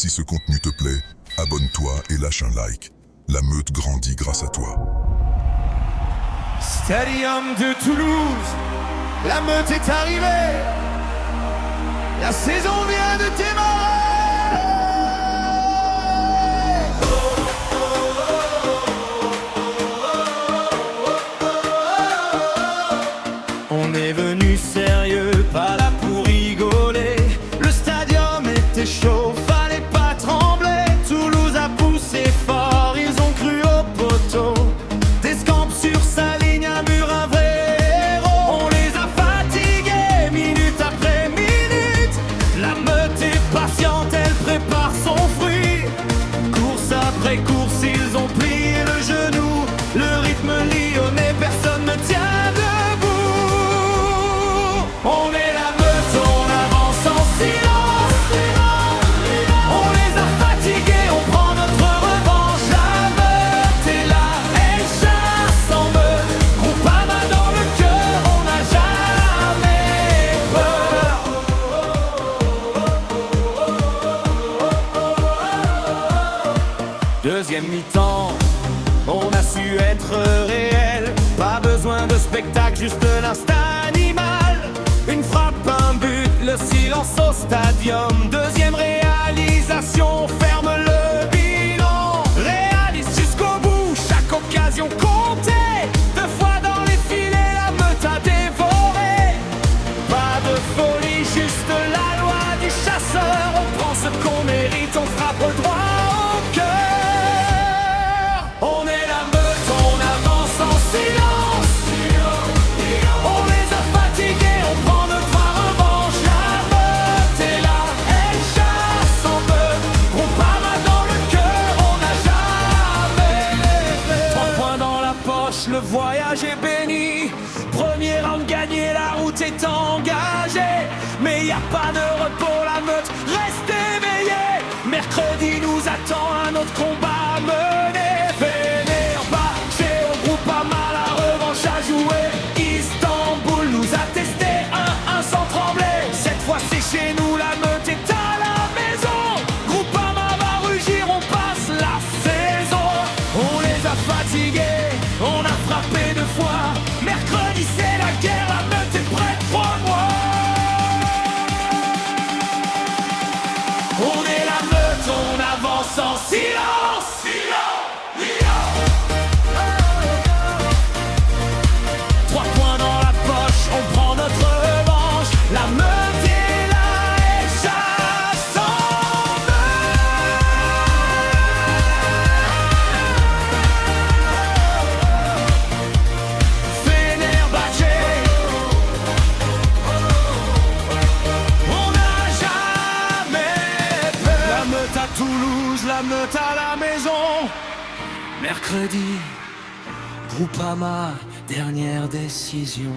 Si ce contenu te plaît, abonne-toi et lâche un like. La meute grandit grâce à toi. Stadium de Toulouse, la meute est arrivée. La saison vient de démarrer. On est venu sérieux, pas là pour rigoler. Le stadium était chaud, fallait pas trembler. Toulouse a poussé fort, ils ont cru au poteau. Des scamps sur sa ligne, un mur, un vrai héros. On les a fatigués, minute après minute. La meute est patiente, elle prépare son fruit. Course après course, ils ont plié le genou. Le rythme lyonnais, personne ne tient debout. On est la meute, on avance en silence. On les a fatigués, on prend notre revanche. La meute est là, elle chasse en meute. Groupama dans le cœur, on n'a jamais peur. Deuxième mi-temps, on a su être réel. Pas besoin de spectacle, juste l'instinct animal. Une frappe, un but, le silence au stadium. Deuxième réalisation, ferme le bilan. Réaliste jusqu'au bout, chaque occasion comptait. Deux fois dans les filets, la meute a dévoré. Pas de folie, juste la loi du chasseur. On prend ce qu'on mérite, on frappe droit au cœur. On est la meute, on avance en silence. On les a fatigués, on prend notre revanche. La meute est là, elle chasse en meute. Groupama dans le cœur, on n'a jamais fait. 3 points dans la poche, le voyage est béni. Premier round gagné, la route est engagée. Mais y a pas de repos, la meute reste éveillée. Mercredi nous attend un autre combat à mener. Fenerbahçe au Groupama, la revanche à jouer. Istanbul nous a testé 1-1 sans trembler. Cette fois c'est chez nous, la meute est à la maison. Groupama va rugir, on passe la saison. On les a fatigués, on a frappé 2 fois. Mercredi c'est la guerre, la meute est prête pour moi. On est la meute, on avance en silence. 3 points dans la poche, on prend notre revanche. La meute est là, elle chasse en meute. Fenerbahçe, on n'a jamais peur. La meute à Toulouse, la meute à la maison. Mercredi, Groupama, dernière décision.